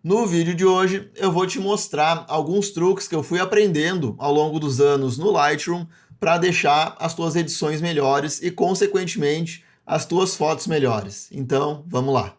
No vídeo de hoje eu vou te mostrar alguns truques que eu fui aprendendo ao longo dos anos no Lightroom para deixar as tuas edições melhores e, consequentemente, as tuas fotos melhores. Então, vamos lá.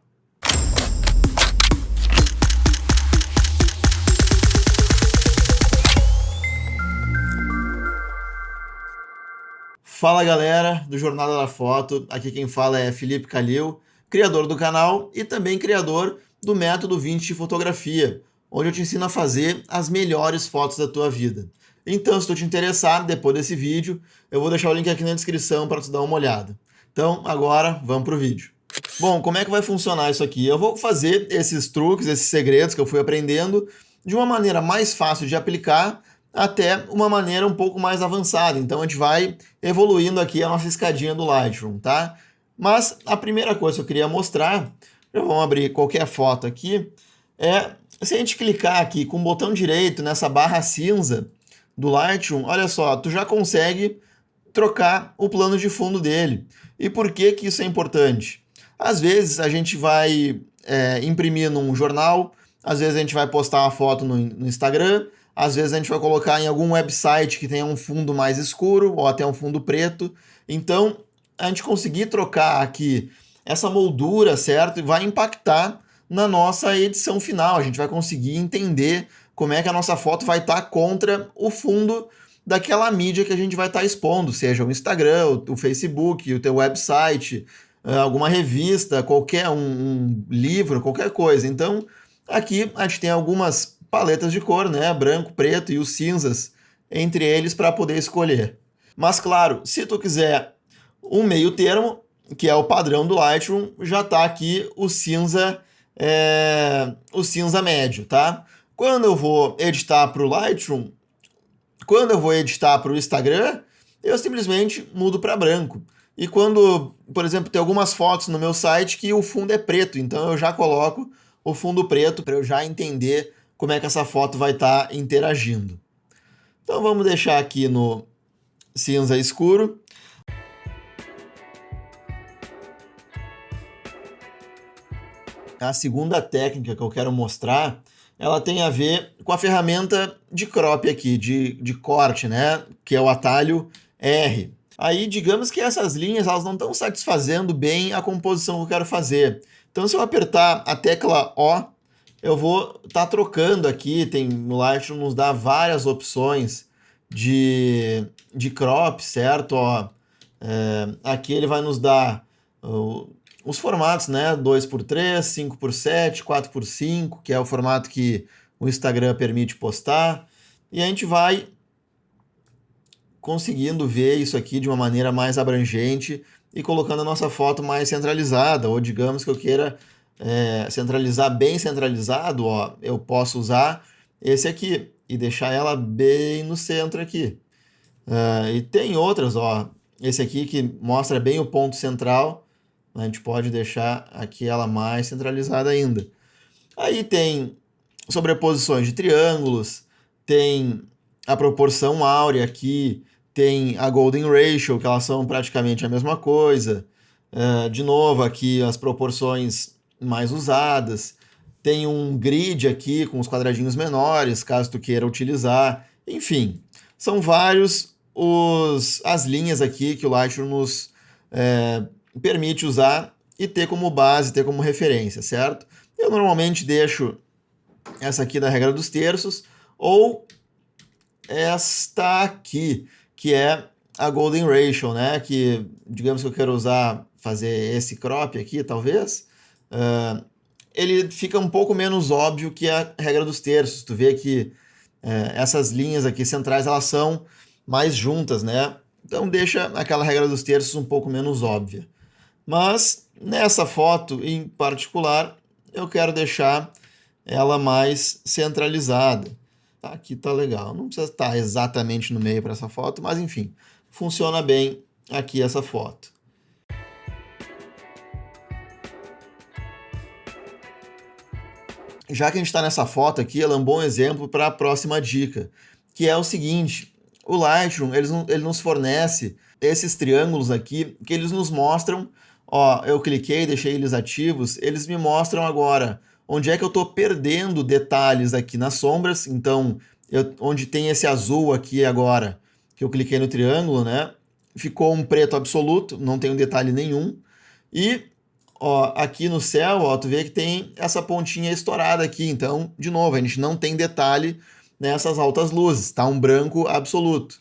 Fala galera do Jornada da Foto, aqui quem fala é Felipe Calil, criador do canal e também criador do método 20 de fotografia, onde eu te ensino a fazer as melhores fotos da tua vida. Então, se tu te interessar, depois desse vídeo, eu vou deixar o link aqui na descrição para tu dar uma olhada. Então, agora, vamos pro vídeo. Bom, como é que vai funcionar isso aqui? Eu vou fazer esses truques, esses segredos que eu fui aprendendo de uma maneira mais fácil de aplicar até uma maneira um pouco mais avançada. Então, a gente vai evoluindo aqui a nossa escadinha do Lightroom, tá? Mas a primeira coisa que eu queria mostrar, vamos abrir qualquer foto aqui, é se a gente clicar aqui com o botão direito nessa barra cinza do Lightroom, olha só, tu já consegue trocar o plano de fundo dele. E por que que isso é importante? Às vezes a gente vai imprimir num jornal, às vezes a gente vai postar uma foto no Instagram, às vezes a gente vai colocar em algum website que tenha um fundo mais escuro ou até um fundo preto. Então, a gente conseguir trocar aqui essa moldura, certo? Vai impactar na nossa edição final. A gente vai conseguir entender como é que a nossa foto vai estar contra o fundo daquela mídia que a gente vai estar expondo, seja o Instagram, o Facebook, o teu website, alguma revista, qualquer um livro, qualquer coisa. Então, aqui a gente tem algumas paletas de cor, né? Branco, preto e os cinzas entre eles para poder escolher. Mas claro, se tu quiser um meio termo, que é o padrão do Lightroom, já está aqui o cinza médio, tá? Quando eu vou editar para o Lightroom, quando eu vou editar para o Instagram, eu simplesmente mudo para branco. E quando, por exemplo, tem algumas fotos no meu site que o fundo é preto, então eu já coloco o fundo preto para eu já entender como é que essa foto vai estar interagindo. Então vamos deixar aqui no cinza escuro. A segunda técnica que eu quero mostrar, ela tem a ver com a ferramenta de crop aqui, de corte, né? Que é o atalho R. Aí, digamos que essas linhas elas não estão satisfazendo bem a composição que eu quero fazer. Então, se eu apertar a tecla O, eu vou estar trocando aqui, no Lightroom nos dá várias opções de crop, certo? Ó, aqui ele vai nos dar os formatos, né? 2x3, 5x7, 4x5, que é o formato que o Instagram permite postar. E a gente vai conseguindo ver isso aqui de uma maneira mais abrangente e colocando a nossa foto mais centralizada, ou digamos que eu queira centralizar bem centralizado, ó, eu posso usar esse aqui e deixar ela bem no centro aqui. E tem outras, ó, esse aqui que mostra bem o ponto central, a gente pode deixar aqui ela mais centralizada ainda. Aí tem sobreposições de triângulos, tem a proporção áurea aqui, tem a Golden Ratio, que elas são praticamente a mesma coisa. De novo, aqui as proporções mais usadas. Tem um grid aqui com os quadradinhos menores, caso tu queira utilizar. Enfim, são vários as linhas aqui que o Lightroom nos permite usar e ter como base, ter como referência, certo? Eu normalmente deixo essa aqui da regra dos terços ou esta aqui, que é a Golden Ratio, né? Que, digamos que eu quero fazer esse crop aqui, talvez, ele fica um pouco menos óbvio que a regra dos terços. Tu vê que essas linhas aqui centrais, elas são mais juntas, né? Então deixa aquela regra dos terços um pouco menos óbvia. Mas nessa foto em particular, eu quero deixar ela mais centralizada. Aqui tá legal, não precisa estar exatamente no meio para essa foto, mas enfim, funciona bem aqui essa foto. Já que a gente está nessa foto aqui, ela é um bom exemplo para a próxima dica, que é o seguinte: o Lightroom ele nos fornece esses triângulos aqui, que eles nos mostram, ó, eu cliquei, deixei eles ativos, eles me mostram agora onde é que eu estou perdendo detalhes aqui nas sombras. Então, onde tem esse azul aqui agora, que eu cliquei no triângulo, né? Ficou um preto absoluto, não tem um detalhe nenhum. E ó, aqui no céu, ó, tu vê que tem essa pontinha estourada aqui. Então, de novo, a gente não tem detalhe nessas altas luzes, tá um branco absoluto.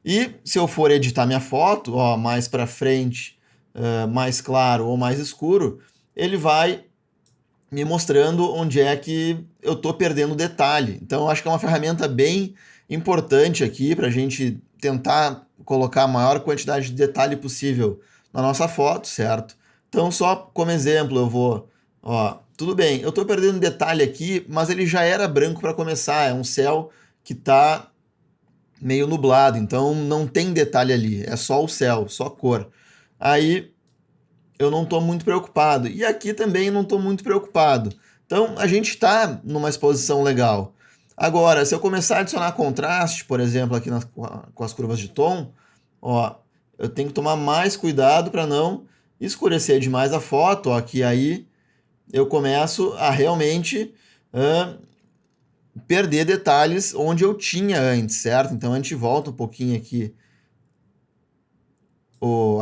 E se eu for editar minha foto, ó, mais para frente, mais claro ou mais escuro, ele vai me mostrando onde é que eu estou perdendo detalhe. Então, eu acho que é uma ferramenta bem importante aqui para a gente tentar colocar a maior quantidade de detalhe possível na nossa foto, certo? Então, só como exemplo, eu vou... Ó, tudo bem, eu estou perdendo detalhe aqui, mas ele já era branco para começar. É um céu que está meio nublado, então não tem detalhe ali. É só o céu, só cor. Aí eu não estou muito preocupado. E aqui também não estou muito preocupado. Então a gente está numa exposição legal. Agora, se eu começar a adicionar contraste, por exemplo, aqui com as curvas de tom, ó, eu tenho que tomar mais cuidado para não escurecer demais a foto, ó, que aí eu começo a realmente perder detalhes onde eu tinha antes, certo? Então a gente volta um pouquinho aqui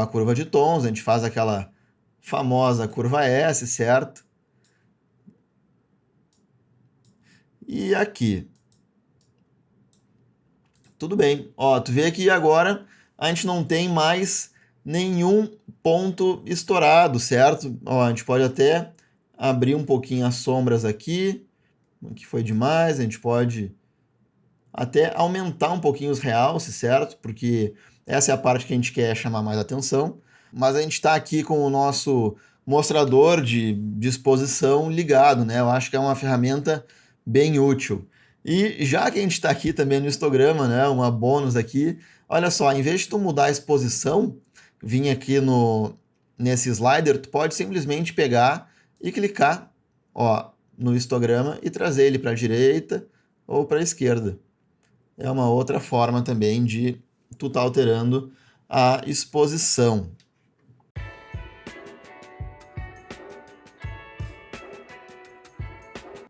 a curva de tons, a gente faz aquela famosa curva S, certo? E aqui. Tudo bem. Ó, tu vê que agora a gente não tem mais nenhum ponto estourado, certo? Ó, a gente pode até abrir um pouquinho as sombras aqui, que foi demais. A gente pode até aumentar um pouquinho os realces, certo? Porque essa é a parte que a gente quer chamar mais atenção. Mas a gente está aqui com o nosso mostrador de exposição ligado, né? Eu acho que é uma ferramenta bem útil. E já que a gente está aqui também no histograma, né? Uma bônus aqui. Olha só, em vez de tu mudar a exposição, vir aqui nesse slider, tu pode simplesmente pegar e clicar, ó, no histograma e trazer ele para a direita ou para a esquerda. É uma outra forma também de tu estar alterando a exposição.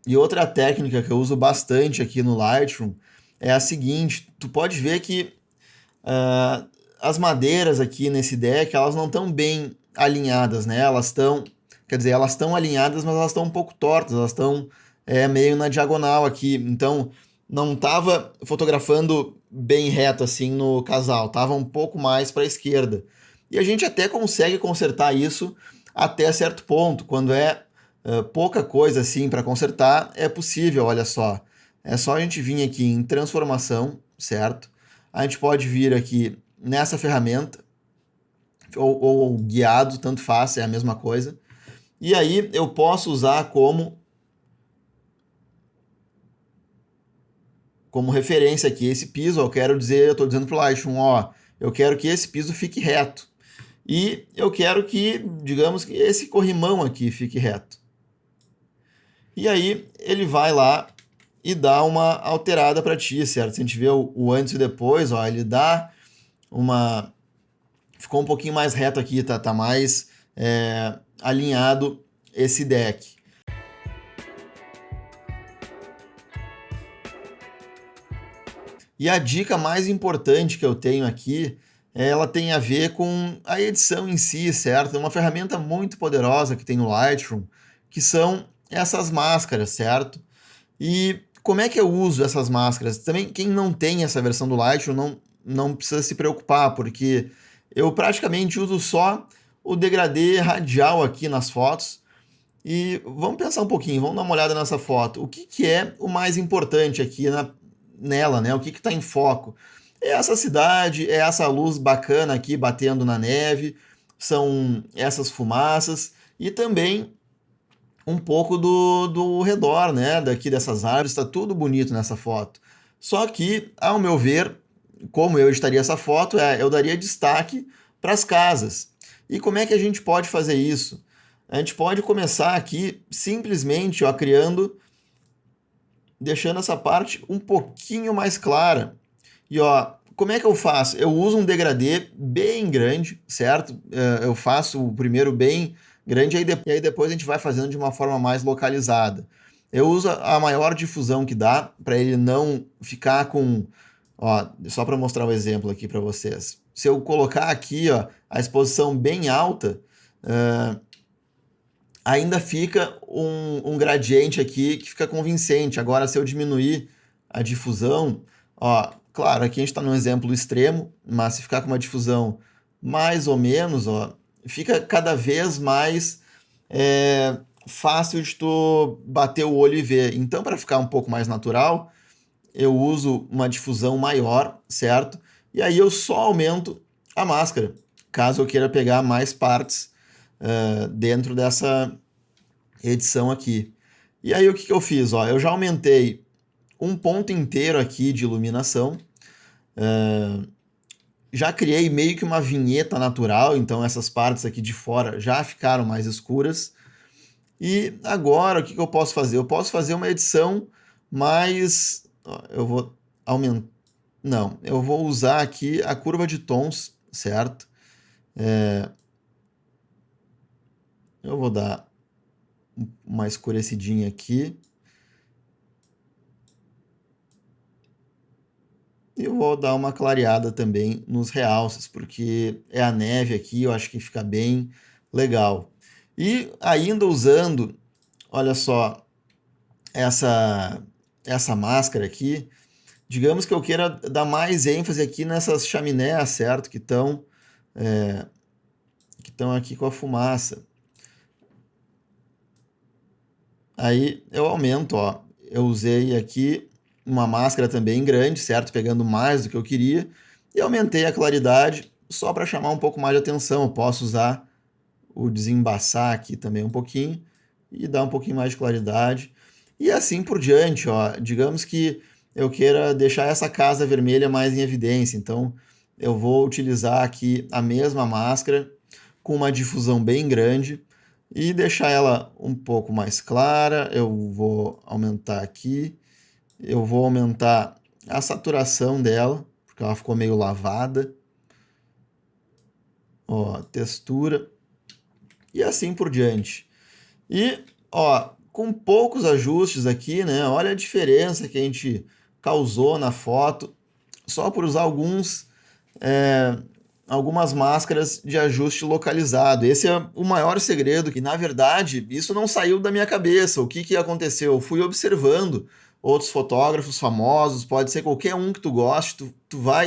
E outra técnica que eu uso bastante aqui no Lightroom é a seguinte: tu pode ver que as madeiras aqui nesse deck, elas não estão bem alinhadas, né? Elas estão, quer dizer, elas estão alinhadas, mas elas estão um pouco tortas, elas estão meio na diagonal aqui. Então, não estava fotografando bem reto assim no casal, estava um pouco mais para a esquerda. E a gente até consegue consertar isso até certo ponto. Quando é pouca coisa assim para consertar, é possível, olha só. É só a gente vir aqui em transformação, certo? A gente pode vir aqui nessa ferramenta, ou guiado, tanto faz, é a mesma coisa. E aí eu posso usar como referência aqui esse piso. Eu quero dizer, eu estou dizendo para o Lightroom, ó, eu quero que esse piso fique reto. E eu quero que, digamos, que esse corrimão aqui fique reto. E aí ele vai lá e dá uma alterada para ti, certo? Se a gente vê o antes e depois, ó, ele dá uma... Ficou um pouquinho mais reto aqui, tá mais alinhado esse deck. E a dica mais importante que eu tenho aqui, ela tem a ver com a edição em si, certo? É uma ferramenta muito poderosa que tem no Lightroom, que são essas máscaras, certo? E como é que eu uso essas máscaras? Também quem não tem essa versão do Lightroom não precisa se preocupar, porque eu praticamente uso só o degradê radial aqui nas fotos. E vamos pensar um pouquinho, vamos dar uma olhada nessa foto. O que é o mais importante aqui nela, né? O que está em foco? É essa cidade, é essa luz bacana aqui batendo na neve, são essas fumaças e também um pouco do redor, né? Daqui dessas árvores, está tudo bonito nessa foto. Só que, ao meu ver, como eu editaria essa foto, eu daria destaque para as casas. E como é que a gente pode fazer isso? A gente pode começar aqui simplesmente deixando essa parte um pouquinho mais clara. E ó, como é que eu faço? Eu uso um degradê bem grande, certo? Eu faço o primeiro bem grande e aí depois a gente vai fazendo de uma forma mais localizada. Eu uso a maior difusão que dá para ele não ficar com... Ó, só para mostrar um exemplo aqui para vocês. Se eu colocar aqui, ó, a exposição bem alta, ainda fica um gradiente aqui que fica convincente. Agora, se eu diminuir a difusão, ó, claro, aqui a gente está num exemplo extremo, mas se ficar com uma difusão mais ou menos, ó, fica cada vez mais fácil de tu bater o olho e ver. Então, para ficar um pouco mais natural, eu uso uma difusão maior, certo? E aí eu só aumento a máscara, caso eu queira pegar mais partes dentro dessa edição aqui. E aí o que eu fiz? Ó, eu já aumentei um ponto inteiro aqui de iluminação, já criei meio que uma vinheta natural, então essas partes aqui de fora já ficaram mais escuras. E agora o que eu posso fazer? Eu posso fazer uma edição mais... Eu vou aumentar... Não, eu vou usar aqui a curva de tons, certo? Eu vou dar uma escurecidinha aqui. E eu vou dar uma clareada também nos realces, porque é a neve aqui, eu acho que fica bem legal. E ainda usando, olha só, essa máscara aqui, digamos que eu queira dar mais ênfase aqui nessas chaminés, certo? Que estão aqui com a fumaça. Aí eu aumento, ó. Eu usei aqui uma máscara também grande, certo? Pegando mais do que eu queria. E aumentei a claridade só para chamar um pouco mais de atenção. Eu posso usar o desembaçar aqui também um pouquinho e dar um pouquinho mais de claridade. E assim por diante, ó. Digamos que eu queira deixar essa casa vermelha mais em evidência. Então eu vou utilizar aqui a mesma máscara com uma difusão bem grande e deixar ela um pouco mais clara. Eu vou aumentar aqui, eu vou aumentar a saturação dela, porque ela ficou meio lavada. Ó, textura e assim por diante. E, ó, com poucos ajustes aqui, né? Olha a diferença que a gente causou na foto só por usar algumas máscaras de ajuste localizado. Esse é o maior segredo, que na verdade isso não saiu da minha cabeça. O que aconteceu? Eu fui observando outros fotógrafos famosos, pode ser qualquer um que tu goste,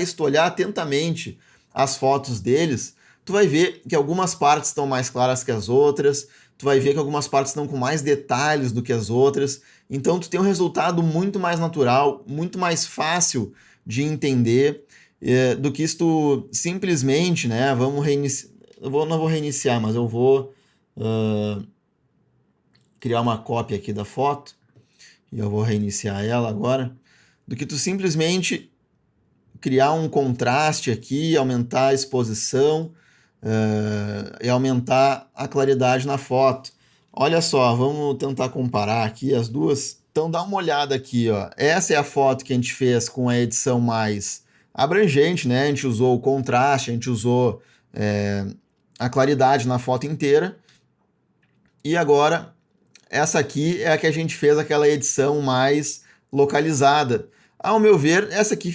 se tu olhar atentamente as fotos deles, tu vai ver que algumas partes estão mais claras que as outras, tu vai ver que algumas partes estão com mais detalhes do que as outras, então tu tem um resultado muito mais natural, muito mais fácil de entender, do que se tu simplesmente, né, vamos reiniciar, não vou reiniciar, mas eu vou criar uma cópia aqui da foto, e eu vou reiniciar ela agora, do que tu simplesmente criar um contraste aqui, aumentar a exposição e aumentar a claridade na foto. Olha só, vamos tentar comparar aqui as duas. Então dá uma olhada aqui, ó. Essa é a foto que a gente fez com a edição mais abrangente, né? A gente usou o contraste, a gente usou a claridade na foto inteira. E agora, essa aqui é a que a gente fez aquela edição mais localizada. Ao meu ver, essa aqui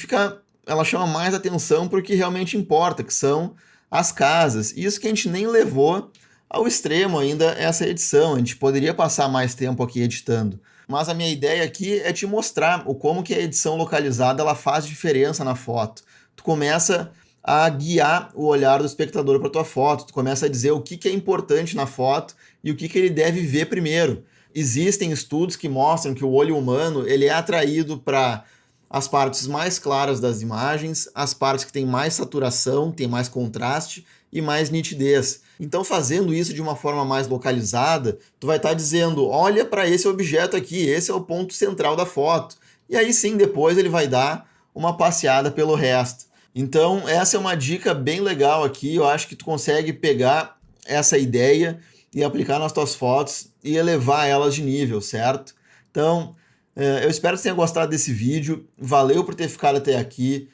ela chama mais atenção para o que realmente importa, que são as casas. Isso que a gente nem levou ao extremo ainda essa edição. A gente poderia passar mais tempo aqui editando. Mas a minha ideia aqui é te mostrar como que a edição localizada ela faz diferença na foto. Tu começa a guiar o olhar do espectador para tua foto, tu começa a dizer o que é importante na foto e o que ele deve ver primeiro. Existem estudos que mostram que o olho humano ele é atraído para as partes mais claras das imagens, as partes que têm mais saturação, têm mais contraste e mais nitidez. Então, fazendo isso de uma forma mais localizada, tu vai estar dizendo, olha para esse objeto aqui, esse é o ponto central da foto. E aí sim, depois ele vai dar uma passeada pelo resto. Então, essa é uma dica bem legal aqui, eu acho que tu consegue pegar essa ideia e aplicar nas tuas fotos e elevar elas de nível, certo? Então, eu espero que você tenha gostado desse vídeo, valeu por ter ficado até aqui.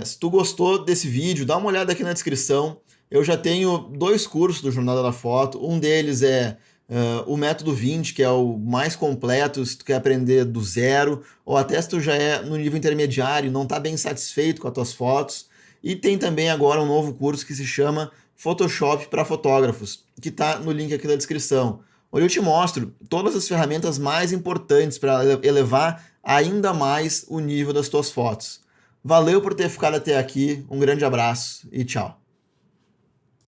Se tu gostou desse vídeo, dá uma olhada aqui na descrição. Eu já tenho 2 cursos do Jornada da Foto, um deles é o método 20, que é o mais completo se tu quer aprender do zero, ou até se tu já é no nível intermediário e não está bem satisfeito com as tuas fotos. E tem também agora um novo curso que se chama Photoshop para fotógrafos, que está no link aqui na descrição, onde eu te mostro todas as ferramentas mais importantes para elevar ainda mais o nível das tuas fotos. Valeu por ter ficado até aqui, um grande abraço e tchau.